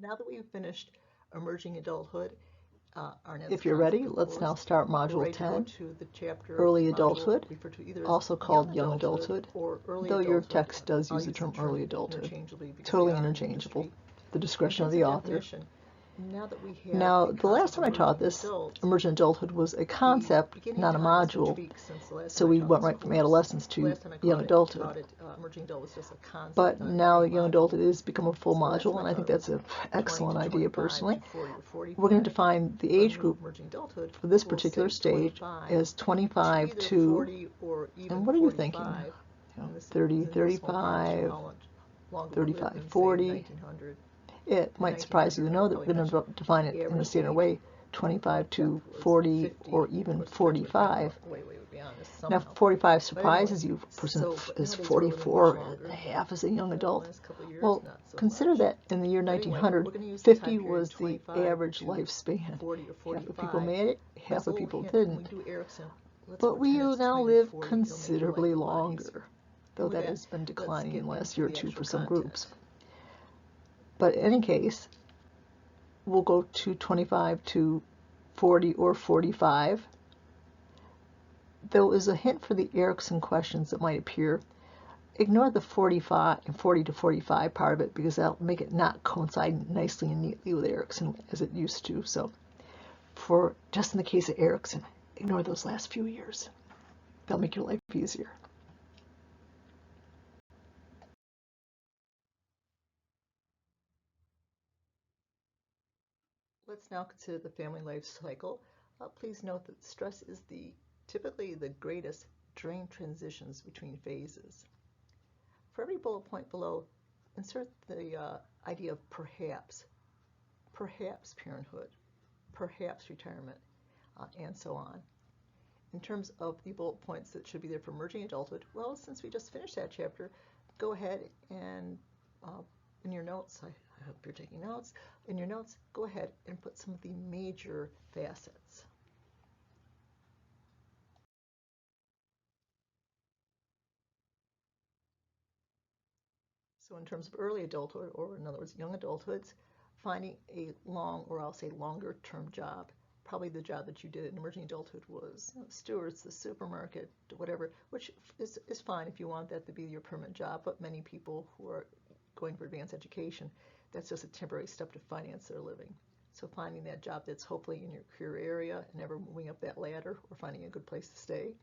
Now that we've finished emerging adulthood, If you're ready, let's now start Module 10, Early Adulthood, also called Young Adulthood, though your text does use the term Early Adulthood. Totally interchangeable. The discretion of the author. Now, the last time I taught this, emergent adulthood was a concept, not a module, so we went right from adolescence to young adulthood. But now young adulthood has become a full module, and I think that's an excellent idea personally. We're going to define the age group for this particular stage as 25 to, and what are you thinking? 30, 35, 35, 40. It might surprise you to know that we're going to define it in the standard way, 25 to 40 or even 45. Now, 45 surprises you. A person is 44 and a half as a young adult. Well, consider that in the year 1900, 50 was the average lifespan. Half the people made it, half the people didn't. But we now live considerably longer, though that has been declining in the last year or two for some groups. But in any case, we'll go to 25 to 40 or 45. There is a hint for the Erikson questions that might appear. Ignore the 40 to 45 part of it because that'll make it not coincide nicely and neatly with Erikson as it used to. So for just in the case of Erikson, ignore those last few years. That'll make your life easier. Let's now consider the family life cycle. Please note that stress is typically the greatest during transitions between phases. For every bullet point below, insert the idea of perhaps parenthood, perhaps retirement, and so on. In terms of the bullet points that should be there for emerging adulthood, well, since we just finished that chapter, go ahead and in your notes, I hope you're taking notes, in your notes, go ahead and put some of the major facets. So in terms of early adulthood, or in other words, young adulthoods, finding a long, or I'll say longer term job. Probably the job that you did in emerging adulthood was stewards, the supermarket, whatever, which is fine if you want that to be your permanent job, but many people who are going for advanced education, that's just a temporary step to finance their living. So finding that job that's hopefully in your career area and never moving up that ladder, or finding a good place to stay.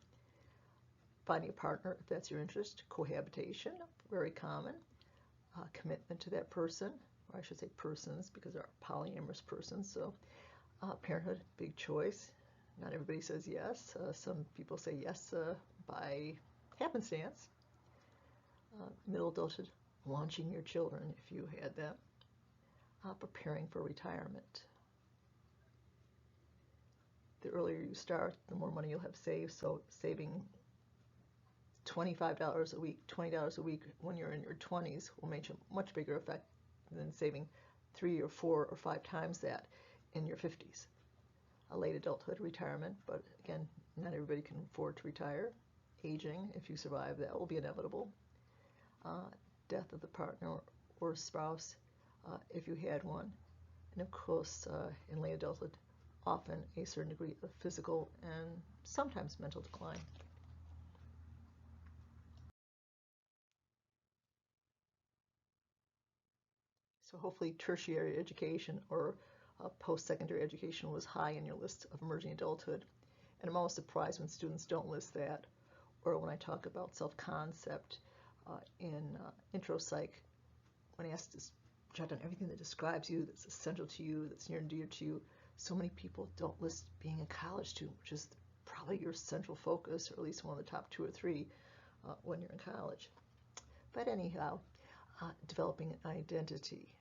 Finding a partner, if that's your interest. Cohabitation, very common. Commitment to that person, or I should say persons, because there are polyamorous persons. So parenthood, big choice. Not everybody says yes. Some people say yes by happenstance. Middle adulthood, launching your children if you had them. Preparing for retirement. The earlier you start, the more money you'll have saved. So saving $25 a week, $20 a week when you're in your 20s will make a much bigger effect than saving 3 or 4 or 5 times that in your 50s. A late adulthood, retirement, but again, not everybody can afford to retire. Aging, if you survive, that will be inevitable. Death of the partner or spouse, if you had one. And of course, in late adulthood, often a certain degree of physical and sometimes mental decline. So hopefully tertiary education or post-secondary education was high in your list of emerging adulthood. And I'm always surprised when students don't list that, or when I talk about self-concept in intro psych, when asked to jot down everything that describes you, that's essential to you, that's near and dear to you, so many people don't list being a college student, which is probably your central focus, or at least one of the top 2 or 3 when you're in college. But anyhow, developing an identity,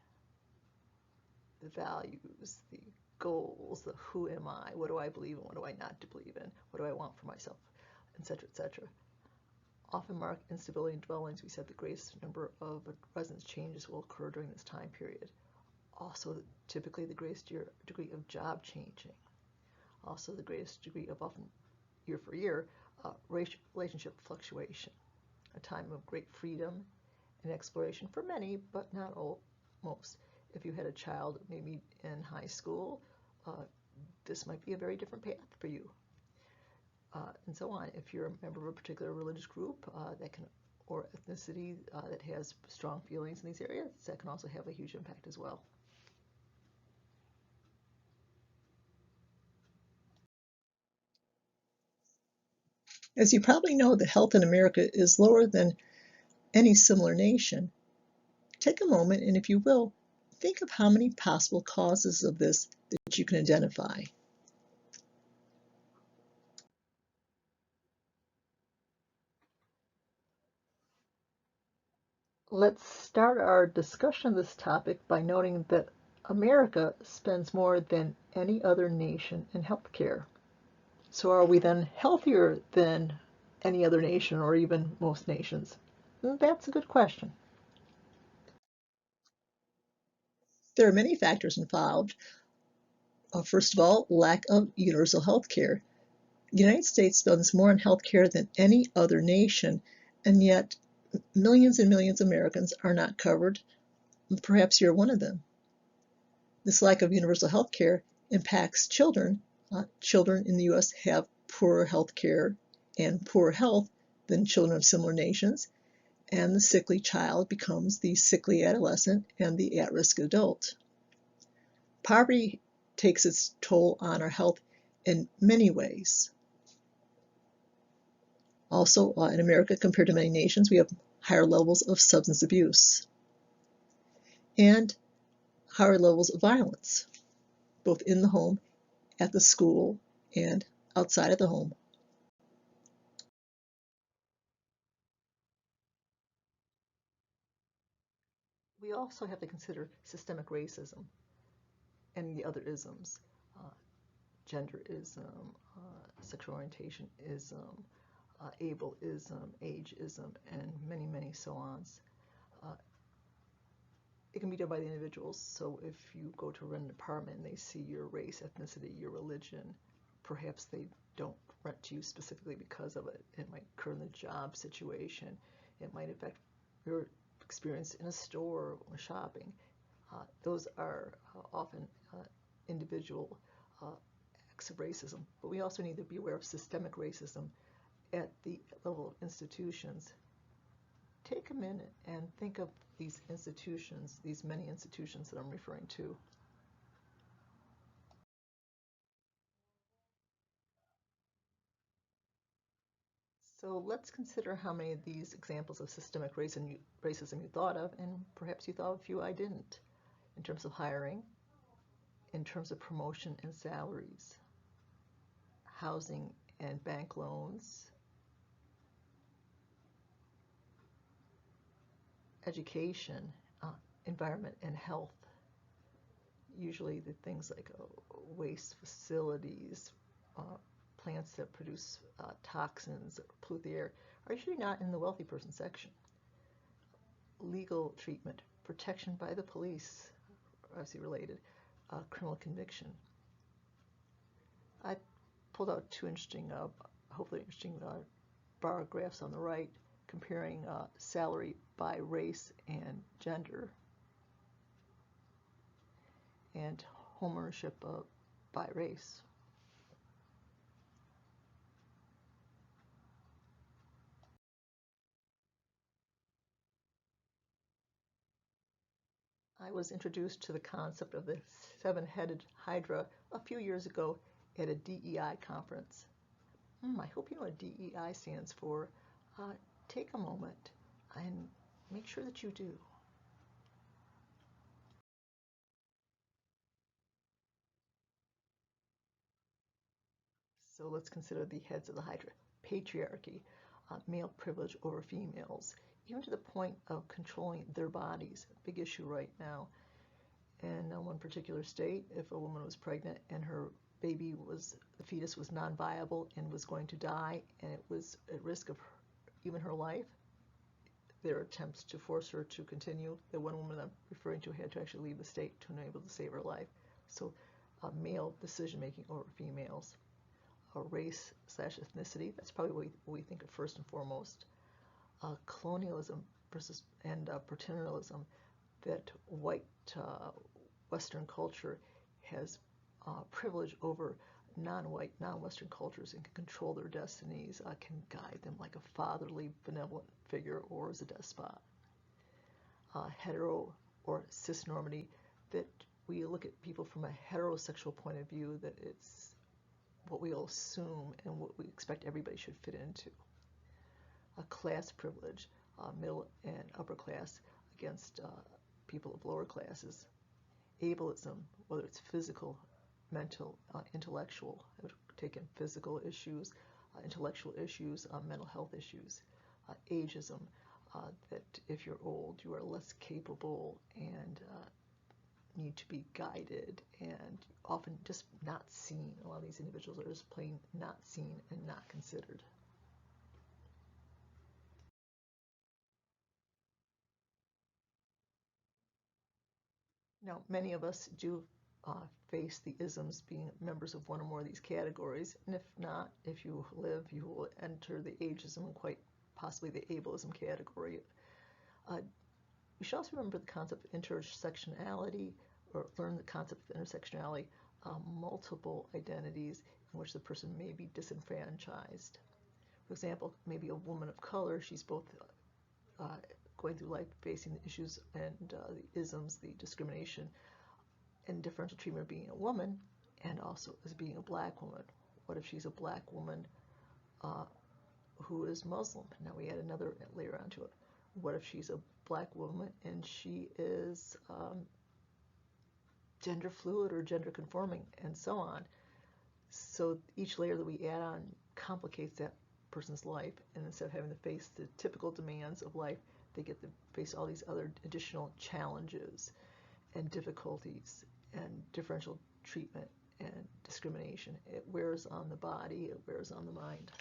the values, the goals, the who am I, what do I believe in, what do I not believe in, what do I want for myself, etc., etc. Often mark instability in dwellings. We said the greatest number of residence changes will occur during this time period. Also, typically the greatest degree of job changing. Also, the greatest degree of, often year for year, relationship fluctuation. A time of great freedom and exploration for many, but not all, most. If you had a child maybe in high school, this might be a very different path for you, and so on. If you're a member of a particular religious group or ethnicity that has strong feelings in these areas, that can also have a huge impact as well. As you probably know, the health in America is lower than any similar nation. Take a moment and, if you will, think of how many possible causes of this that you can identify. Let's start our discussion of this topic by noting that America spends more than any other nation in healthcare. So are we then healthier than any other nation or even most nations? That's a good question. There are many factors involved. First of all, lack of universal health care. The United States spends more on health care than any other nation, and yet millions and millions of Americans are not covered. Perhaps you're one of them. This lack of universal health care impacts children. Children in the U.S. have poorer health care and poorer health than children of similar nations, and the sickly child becomes the sickly adolescent and the at-risk adult. Poverty takes its toll on our health in many ways. Also, in America, compared to many nations, we have higher levels of substance abuse and higher levels of violence, both in the home, at the school, and outside of the home. We also have to consider systemic racism and the other isms, genderism, sexual orientation-ism, ableism, ageism, and many, many so-ons. It can be done by the individuals. So if you go to rent an apartment and they see your race, ethnicity, your religion, perhaps they don't rent to you specifically because of it. It might occur in the job situation. It might affect your experience in a store or shopping. Those are often individual acts of racism. But we also need to be aware of systemic racism at the level of institutions. Take a minute and think of these institutions, these many institutions that I'm referring to. So let's consider how many of these examples of systemic racism you thought of, and perhaps you thought of a few I didn't, in terms of hiring, in terms of promotion and salaries, housing and bank loans, education, environment and health. Usually the things like waste facilities, plants that produce toxins or pollute the air are usually not in the wealthy person section. Legal treatment, protection by the police, obviously related, criminal conviction. I pulled out two interesting, hopefully interesting bar graphs on the right comparing salary by race and gender, and home ownership by race. I was introduced to the concept of the seven-headed hydra a few years ago at a DEI conference. I hope you know what DEI stands for. Take a moment and make sure that you do. So let's consider the heads of the hydra. Patriarchy, male privilege over females, even to the point of controlling their bodies. Big issue right now. In one particular state, if a woman was pregnant and her the fetus was non-viable and was going to die, and it was at risk of even her life, there are attempts to force her to continue. The one woman I'm referring to had to actually leave the state to enable to save her life. So male decision-making over females. Race/ethnicity, that's probably what we think of first and foremost. Colonialism and paternalism. that white Western culture has privilege over non-white, non-Western cultures and can control their destinies, can guide them like a fatherly, benevolent figure or as a despot. Hetero or cisnormity, that we look at people from a heterosexual point of view, that it's what we all assume and what we expect everybody should fit into. A class privilege, middle and upper class against people of lower classes. Ableism, whether it's physical, mental, intellectual. I would take in physical issues, intellectual issues, mental health issues. Ageism, that if you're old, you are less capable and need to be guided and often just not seen. A lot of these individuals are just plain not seen and not considered. Now, many of us do face the isms being members of one or more of these categories, and if not, if you live, you will enter the ageism and quite possibly the ableism category. You should also remember the concept of intersectionality, or learn the concept of intersectionality, multiple identities in which the person may be disenfranchised. For example, maybe a woman of color, she's both going through life facing the issues and the isms, the discrimination and differential treatment of being a woman, and also as being a black woman. What if she's a black woman who is Muslim? Now we add another layer onto it. What if she's a black woman and she is gender fluid or gender conforming, and so on? So each layer that we add on complicates that person's life, and instead of having to face the typical demands of life, they get to face all these other additional challenges and difficulties and differential treatment and discrimination. It wears on the body, it wears on the mind.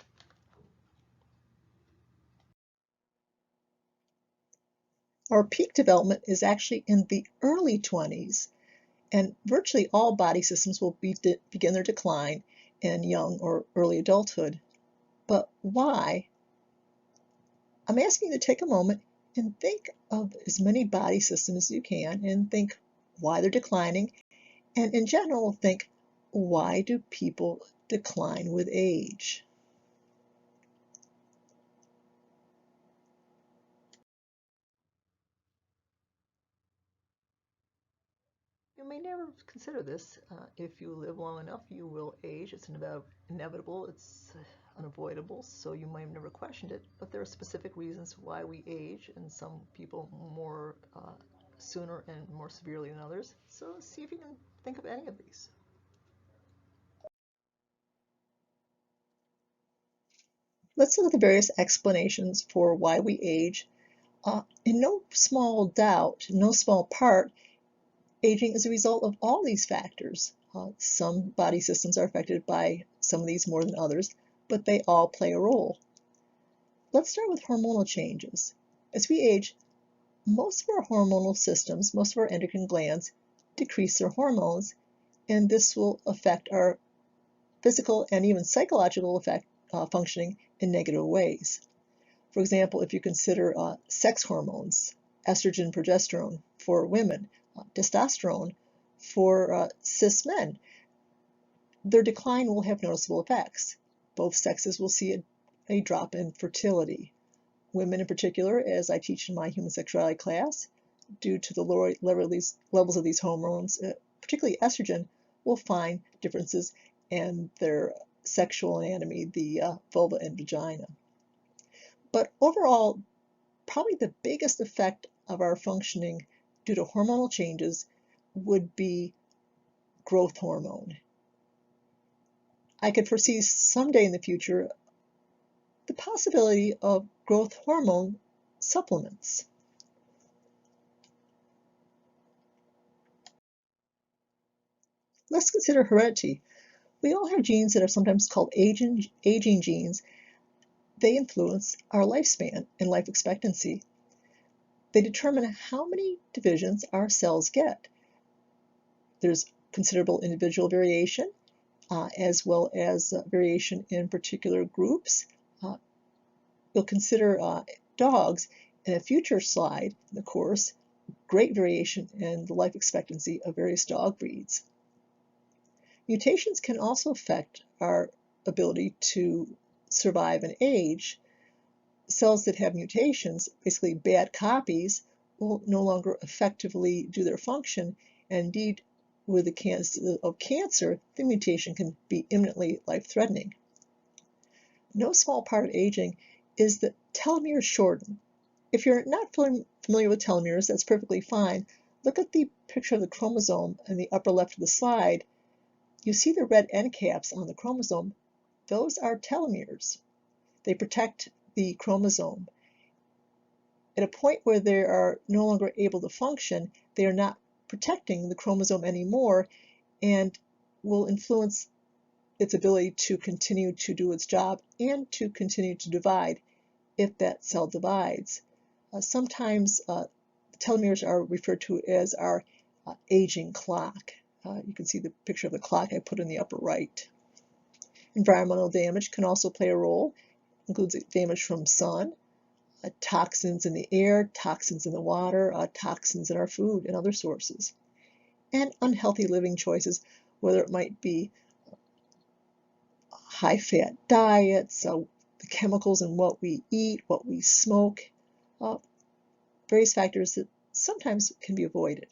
Our peak development is actually in the early 20s, and virtually all body systems will begin their decline in young or early adulthood. But why? I'm asking you to take a moment and think of as many body systems as you can and think why they're declining, and in general think, why do people decline with age? You may never consider this. If you live long enough, you will age. It's inevitable. It's unavoidable, so you might have never questioned it. But there are specific reasons why we age, and some people more sooner and more severely than others. So see if you can think of any of these. Let's look at the various explanations for why we age. In no small doubt, no small part, aging is a result of all these factors. Some body systems are affected by some of these more than others, but they all play a role. Let's start with hormonal changes. As we age, most of our hormonal systems, most of our endocrine glands, decrease their hormones, and this will affect our physical and even psychological functioning in negative ways. For example, if you consider sex hormones, estrogen, progesterone for women, testosterone for cis men, their decline will have noticeable effects. Both sexes will see a drop in fertility. Women in particular, as I teach in my human sexuality class, due to the lower levels of these hormones, particularly estrogen, will find differences in their sexual anatomy, the vulva and vagina. But overall, probably the biggest effect of our functioning due to hormonal changes would be growth hormone. I could foresee someday in the future the possibility of growth hormone supplements. Let's consider heredity. We all have genes that are sometimes called aging genes. They influence our lifespan and life expectancy. They determine how many divisions our cells get. There's considerable individual variation, as well as variation in particular groups. You'll consider dogs in a future slide in the course. great variation in the life expectancy of various dog breeds. Mutations can also affect our ability to survive and age. Cells that have mutations, basically bad copies, will no longer effectively do their function, and indeed, with the case of cancer, the mutation can be imminently life-threatening. No small part of aging is that telomeres shorten. If you're not familiar with telomeres, that's perfectly fine. Look at the picture of the chromosome in the upper left of the slide. You see the red end caps on the chromosome. Those are telomeres. They protect the chromosome. At a point where they are no longer able to function, they are not protecting the chromosome anymore and will influence its ability to continue to do its job and to continue to divide if that cell divides. Sometimes telomeres are referred to as our aging clock. You can see the picture of the clock I put in the upper right. Environmental damage can also play a role. It includes damage from sun, toxins in the air, toxins in the water, toxins in our food and other sources. And unhealthy living choices, whether it might be high-fat diets, the chemicals in what we eat, what we smoke, various factors that sometimes can be avoided.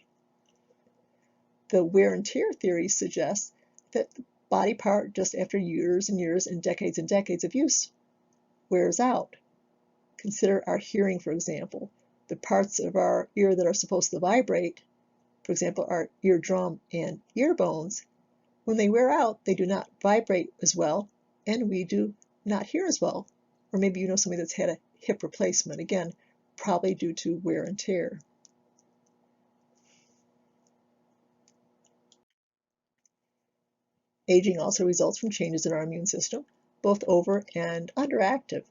The wear and tear theory suggests that the body part, just after years and years and decades of use, wears out. Consider our hearing, for example. The parts of our ear that are supposed to vibrate, for example, our eardrum and ear bones, when they wear out, they do not vibrate as well, and we do not hear as well. Or maybe you know somebody that's had a hip replacement, again, probably due to wear and tear. Aging also results from changes in our immune system, both over and underactive.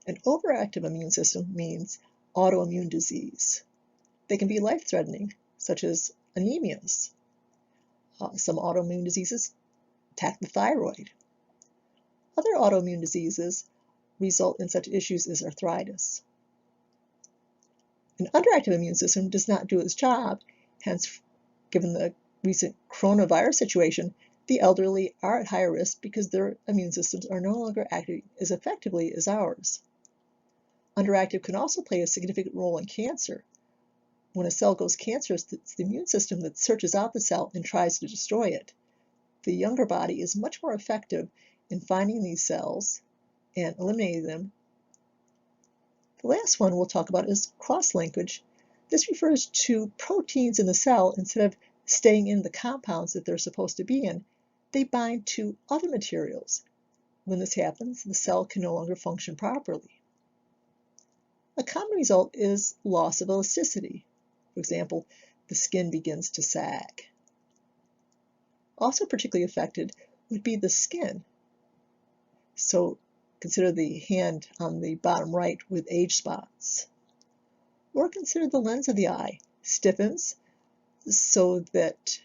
An overactive immune system means autoimmune disease. They can be life-threatening, such as anemias. Some autoimmune diseases attack the thyroid. Other autoimmune diseases result in such issues as arthritis. An underactive immune system does not do its job, hence, given the recent coronavirus situation, the elderly are at higher risk because their immune systems are no longer acting as effectively as ours. Underactive can also play a significant role in cancer. When a cell goes cancerous, it's the immune system that searches out the cell and tries to destroy it. The younger body is much more effective in finding these cells and eliminating them. The last one we'll talk about is cross-linkage. This refers to proteins in the cell. Instead of staying in the compounds that they're supposed to be in, they bind to other materials. When this happens, the cell can no longer function properly. A common result is loss of elasticity. For example, the skin begins to sag. Also particularly affected would be the skin. So consider the hand on the bottom right with age spots. Or consider the lens of the eye stiffens so that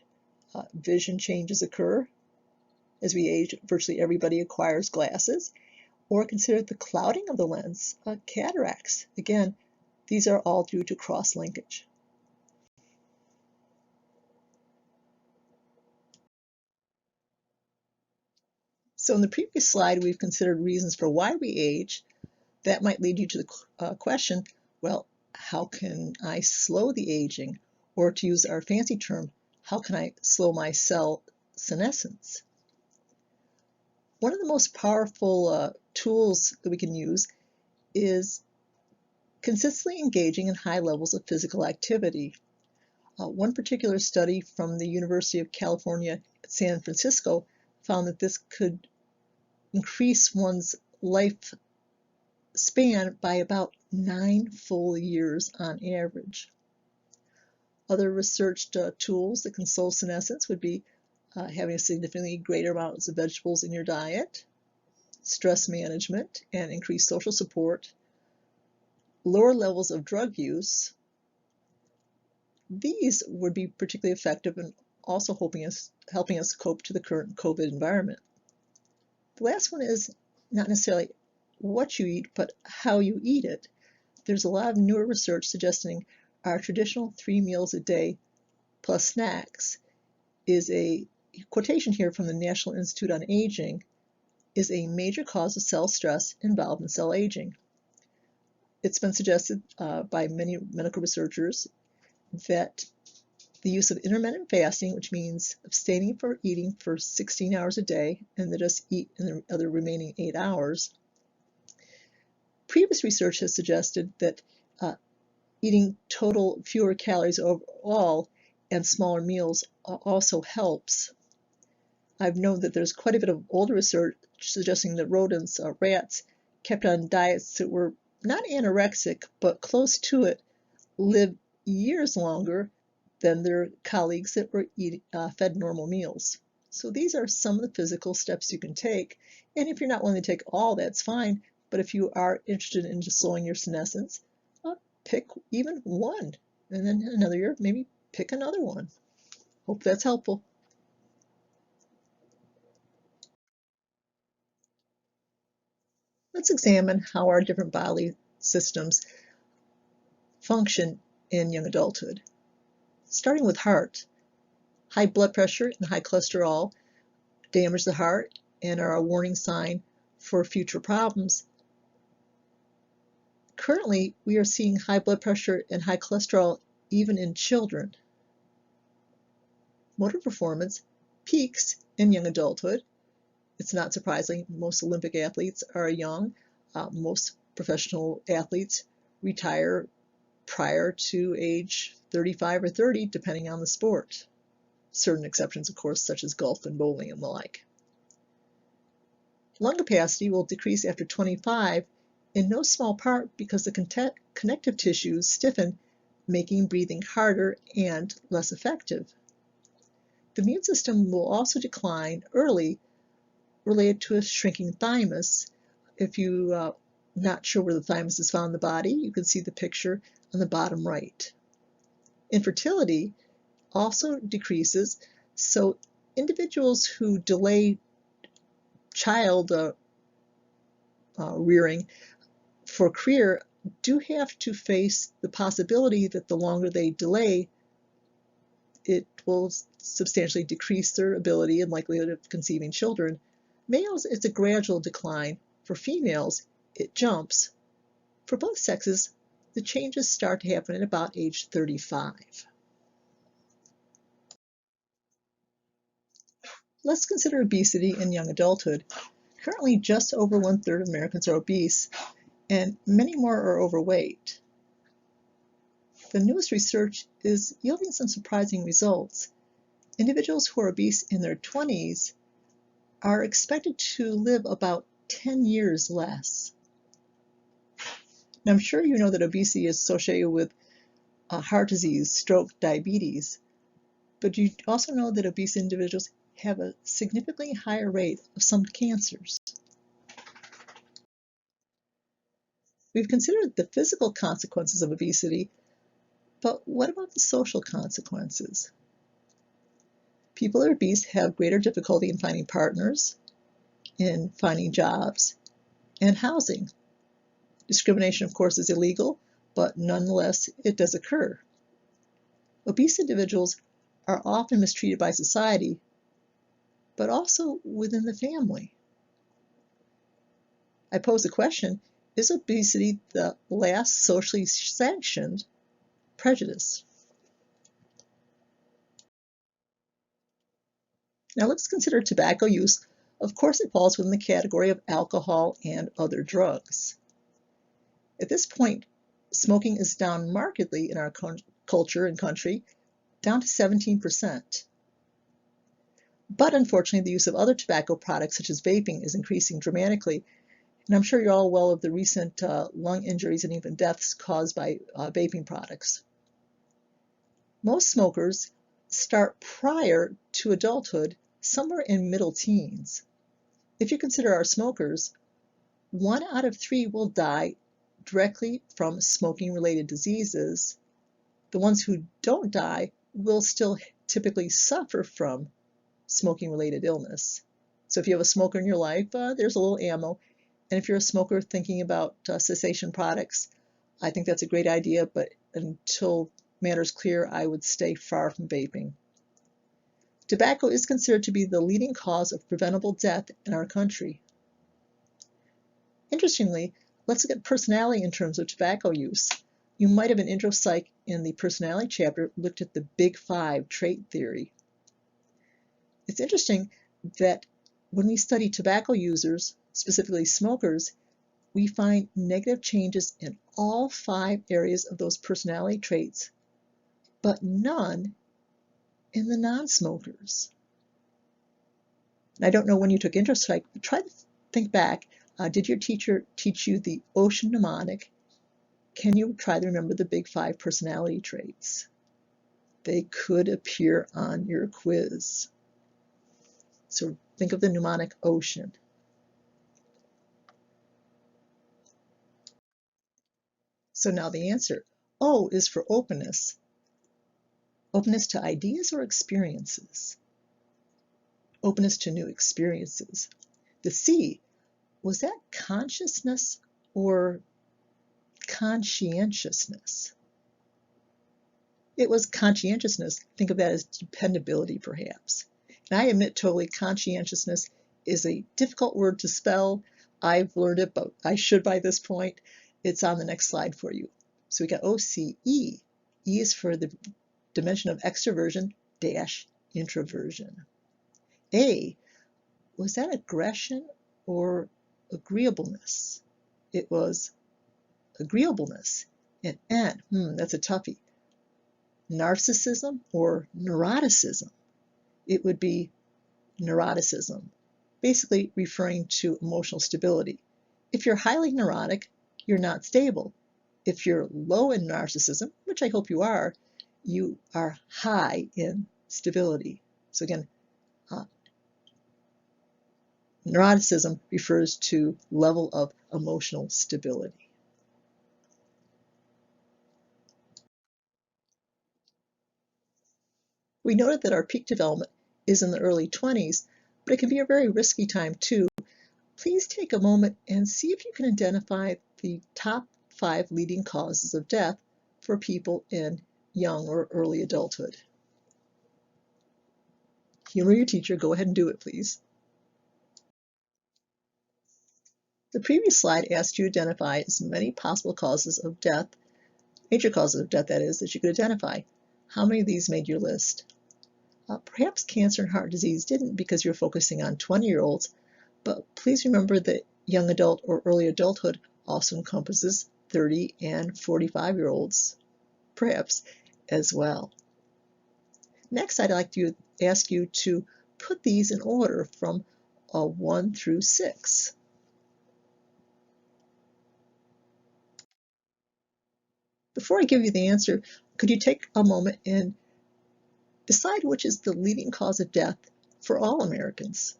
vision changes occur. As we age, virtually everybody acquires glasses. Or consider the clouding of the lens, cataracts. Again, these are all due to cross-linkage. So in the previous slide, we've considered reasons for why we age. That might lead you to the question, well, how can I slow the aging? Or to use our fancy term, how can I slow my cell senescence? One of the most powerful tools that we can use is consistently engaging in high levels of physical activity. One particular study from the University of California at San Francisco found that this could increase one's life span by about 9 full years on average. Other researched tools that can slow senescence would be having a significantly greater amounts of vegetables in your diet, stress management and increased social support, lower levels of drug use. These would be particularly effective in also helping us cope to the current COVID environment. The last one is not necessarily what you eat, but how you eat it. There's a lot of newer research suggesting our traditional 3 meals a day plus snacks is a quotation here from the National Institute on Aging, is a major cause of cell stress involved in cell aging. It's been suggested by many medical researchers that the use of intermittent fasting, which means abstaining from eating for 16 hours a day and then just eat in the other remaining 8 hours. Previous research has suggested that eating total fewer calories overall and smaller meals also helps. I've known that there's quite a bit of older research suggesting that rodents, rats, kept on diets that were not anorexic but close to it, live years longer than their colleagues that were fed normal meals. So these are some of the physical steps you can take. And if you're not willing to take all, that's fine. But if you are interested in just slowing your senescence, pick even one. And then another year, maybe pick another one. Hope that's helpful. Let's examine how our different bodily systems function in young adulthood. Starting with heart. High blood pressure and high cholesterol damage the heart and are a warning sign for future problems. Currently, we are seeing high blood pressure and high cholesterol even in children. Motor performance peaks in young adulthood. It's not surprising. Most Olympic athletes are young. Most professional athletes retire prior to age 35 or 30, depending on the sport. Certain exceptions, of course, such as golf and bowling and the like. Lung capacity will decrease after 25, in no small part because the connective tissues stiffen, making breathing harder and less effective. The immune system will also decline early, related to a shrinking thymus. If you're not sure where the thymus is found in the body, you can see the picture on the bottom right. Infertility also decreases, so individuals who delay child rearing for career do have to face the possibility that the longer they delay, it will substantially decrease their ability and likelihood of conceiving children. Males, it's a gradual decline. For females, it jumps. For both sexes, the changes start to happen at about age 35. Let's consider obesity in young adulthood. Currently, just over 1/3 of Americans are obese, and many more are overweight. The newest research is yielding some surprising results. Individuals who are obese in their 20s are expected to live about 10 years less. Now, I'm sure you know that obesity is associated with heart disease, stroke, diabetes, but you also know that obese individuals have a significantly higher rate of some cancers. We've considered the physical consequences of obesity, but what about the social consequences? People who are obese have greater difficulty in finding partners, in finding jobs, and housing. Discrimination, of course, is illegal, but nonetheless, it does occur. Obese individuals are often mistreated by society, but also within the family. I pose the question, is obesity the last socially sanctioned prejudice? Now let's consider tobacco use. Of course, it falls within the category of alcohol and other drugs. At this point, smoking is down markedly in our culture and country, down to 17%. But unfortunately, the use of other tobacco products, such as vaping, is increasing dramatically. And I'm sure you're all well of the recent lung injuries and even deaths caused by vaping products. Most smokers start prior to adulthood, somewhere in middle teens. If you consider our smokers, 1 out of 3 will die directly from smoking-related diseases. The ones who don't die will still typically suffer from smoking-related illness. So if you have a smoker in your life, there's a little ammo. And if you're a smoker thinking about cessation products, I think that's a great idea, but until matters clear, I would stay far from vaping. Tobacco is considered to be the leading cause of preventable death in our country. Interestingly, let's look at personality in terms of tobacco use. You might have an intro psych in the personality chapter looked at the Big Five trait theory. It's interesting that when we study tobacco users, specifically smokers, we find negative changes in all 5 areas of those personality traits, but none in the non-smokers. I don't know when you took intro psych, but try to think back. Did your teacher teach you the ocean mnemonic? Can you try to remember the Big 5 personality traits? They could appear on your quiz. So think of the mnemonic ocean. So now the answer. O is for openness. Openness to ideas or experiences? Openness to new experiences. The C, was that consciousness or conscientiousness? It was conscientiousness. Think of that as dependability, perhaps. And I admit totally, conscientiousness is a difficult word to spell. I've learned it, but I should by this point. It's on the next slide for you. So we got OCE. E is for the dimension of extroversion dash introversion. A, was that aggression or agreeableness? It was agreeableness. And N, that's a toughie. Narcissism or neuroticism? It would be neuroticism, basically referring to emotional stability. If you're highly neurotic, you're not stable. If you're low in narcissism, which I hope you are high in stability. So again, neuroticism refers to level of emotional stability. We noted that our peak development is in the early 20s, but it can be a very risky time too. Please take a moment and see if you can identify the top 5 leading causes of death for people in young or early adulthood. Humor your teacher. Go ahead and do it, please. The previous slide asked you to identify as many possible causes of death, major causes of death that is, that you could identify. How many of these made your list? Perhaps cancer and heart disease didn't because you're focusing on 20-year-olds, but please remember that young adult or early adulthood also encompasses 30 and 45-year-olds, perhaps, as well. Next, I'd like to ask you to put these in order from 1 through 6. Before I give you the answer, could you take a moment and decide which is the leading cause of death for all Americans?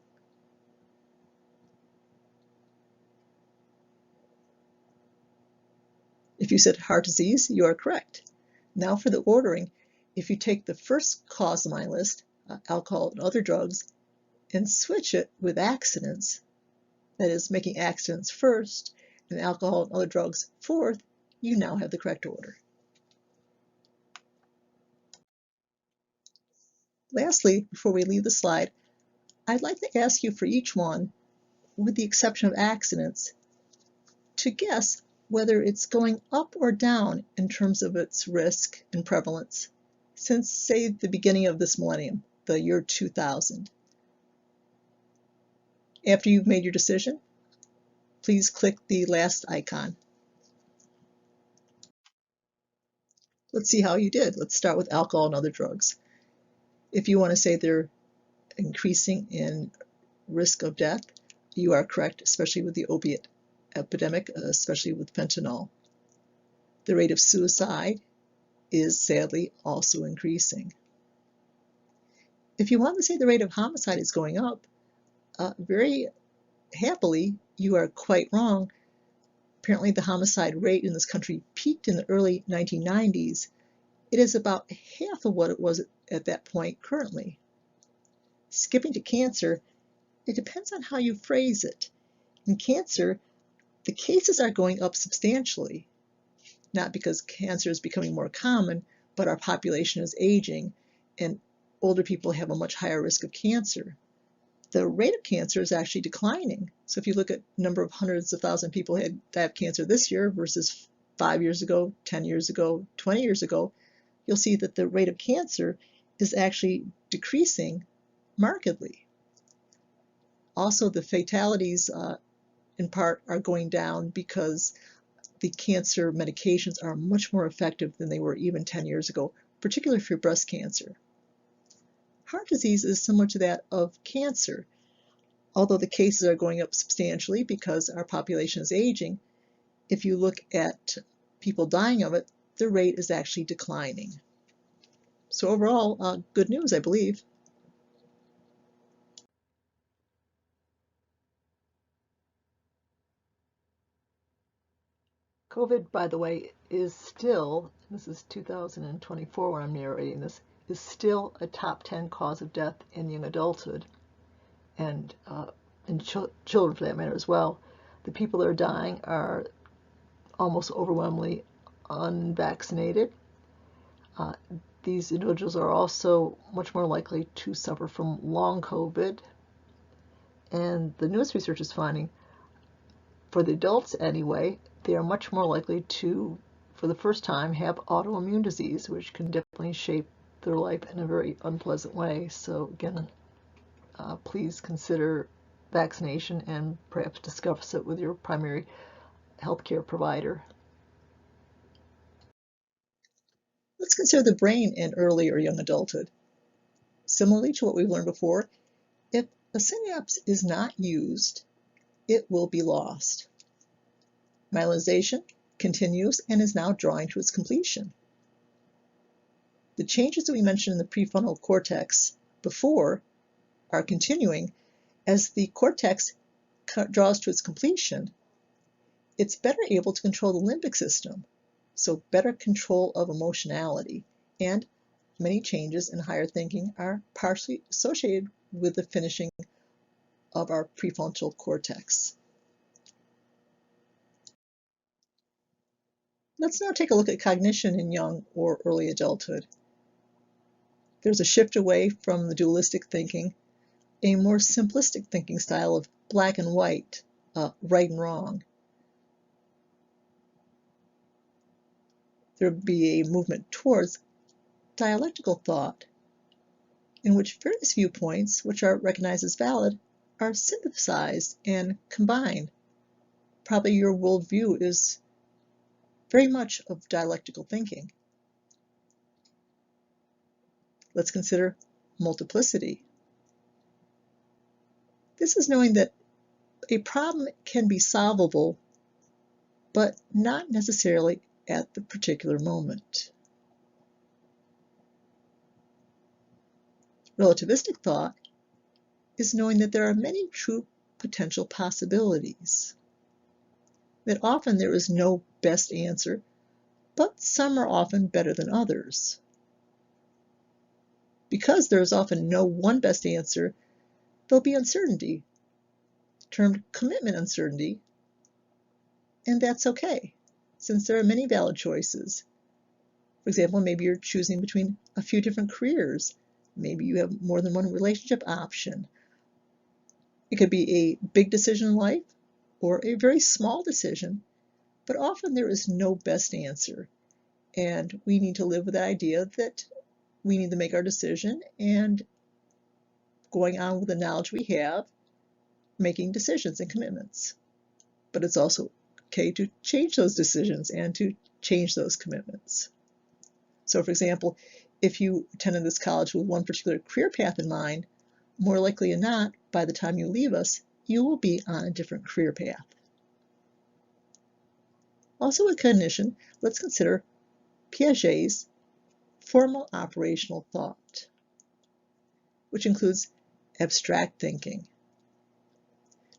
If you said heart disease, you are correct. Now for the ordering, if you take the first cause of my list, alcohol and other drugs, and switch it with accidents, that is, making accidents first and alcohol and other drugs fourth, you now have the correct order. Lastly, before we leave the slide, I'd like to ask you for each one, with the exception of accidents, to guess whether it's going up or down in terms of its risk and prevalence since, say, the beginning of this millennium, the year 2000. After you've made your decision, please click the last icon. Let's see how you did. Let's start with alcohol and other drugs. If you want to say they're increasing in risk of death, you are correct, especially with the opiate epidemic, especially with fentanyl. The rate of suicide is sadly also increasing. If you want to say the rate of homicide is going up, very happily, you are quite wrong. Apparently the homicide rate in this country peaked in the early 1990s. It is about half of what it was at that point currently. Skipping to cancer, it depends on how you phrase it. In cancer, the cases are going up substantially. not because cancer is becoming more common, but our population is aging and older people have a much higher risk of cancer. The rate of cancer is actually declining. So if you look at number of hundreds of thousands of people that have cancer this year versus 5 years ago, 10 years ago, 20 years ago, you'll see that the rate of cancer is actually decreasing markedly. Also, the fatalities in part are going down because the cancer medications are much more effective than they were even 10 years ago, particularly for breast cancer. Heart disease is similar to that of cancer. Although the cases are going up substantially because our population is aging, if you look at people dying of it, the rate is actually declining. So overall, good news, I believe. COVID, by the way, is still, this is 2024 when I'm narrating this, is still a top 10 cause of death in young adulthood and in children for that matter as well. The people that are dying are almost overwhelmingly unvaccinated. These individuals are also much more likely to suffer from long COVID. And the newest research is finding, for the adults anyway, they are much more likely to, for the first time, have autoimmune disease, which can definitely shape their life in a very unpleasant way. So again, please consider vaccination and perhaps discuss it with your primary healthcare provider. Let's consider the brain in early or young adulthood. Similarly to what we've learned before, if a synapse is not used, it will be lost. Myelization continues and is now drawing to its completion. The changes that we mentioned in the prefrontal cortex before are continuing. As the cortex draws to its completion, it's better able to control the limbic system, so better control of emotionality, and many changes in higher thinking are partially associated with the finishing of our prefrontal cortex. Let's now take a look at cognition in young or early adulthood. There's a shift away from the dualistic thinking, a more simplistic thinking style of black and white, right and wrong. There would be a movement towards dialectical thought, in which various viewpoints, which are recognized as valid, are synthesized and combined. Probably your worldview is very much of dialectical thinking. Let's consider multiplicity. This is knowing that a problem can be solvable, but not necessarily at the particular moment. Relativistic thought is knowing that there are many true potential possibilities, that often there is no best answer, but some are often better than others. Because there is often no one best answer, there'll be uncertainty, termed commitment uncertainty, and that's okay, since there are many valid choices. For example, maybe you're choosing between a few different careers. Maybe you have more than one relationship option. It could be a big decision in life or a very small decision, but often there is no best answer. And we need to live with the idea that we need to make our decision and going on with the knowledge we have, making decisions and commitments. But it's also okay to change those decisions and to change those commitments. So for example, if you attended this college with one particular career path in mind, more likely than not, by the time you leave us, you will be on a different career path. Also with cognition, let's consider Piaget's formal operational thought, which includes abstract thinking.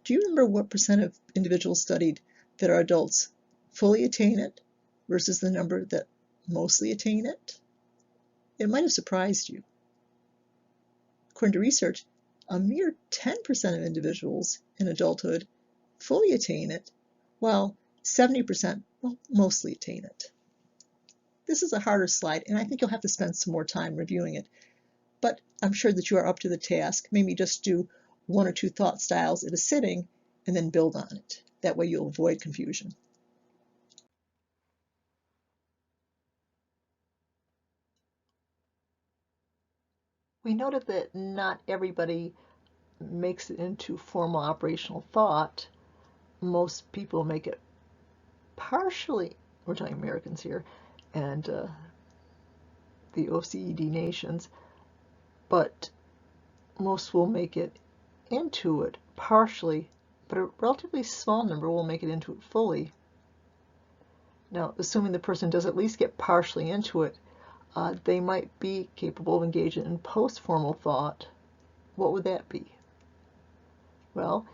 Do you remember what percent of individuals studied that are adults fully attain it versus the number that mostly attain it? It might have surprised you. According to research, a mere 10% of individuals in adulthood fully attain it, while 70% will mostly attain it. This is a harder slide, and I think you'll have to spend some more time reviewing it. But I'm sure that you are up to the task. Maybe just do 1 or 2 thought styles at a sitting and then build on it. That way you'll avoid confusion. We noted that not everybody makes it into formal operational thought. Most people make it partially, we're talking Americans here, and the OECD nations, but most will make it into it partially, but a relatively small number will make it into it fully. Now, assuming the person does at least get partially into it, they might be capable of engaging in post-formal thought. What would that be? Well,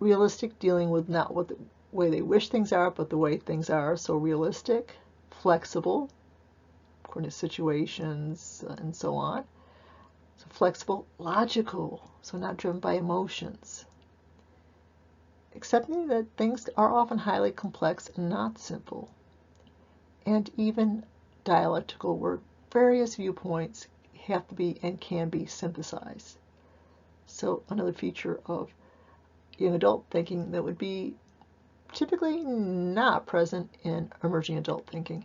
realistic, dealing with not what the way they wish things are, but the way things are. So realistic, flexible, according to situations and so on. So flexible, logical, so not driven by emotions. Accepting that things are often highly complex and not simple. And even dialectical, where various viewpoints have to be and can be synthesized. So another feature of young adult thinking that would be typically not present in emerging adult thinking.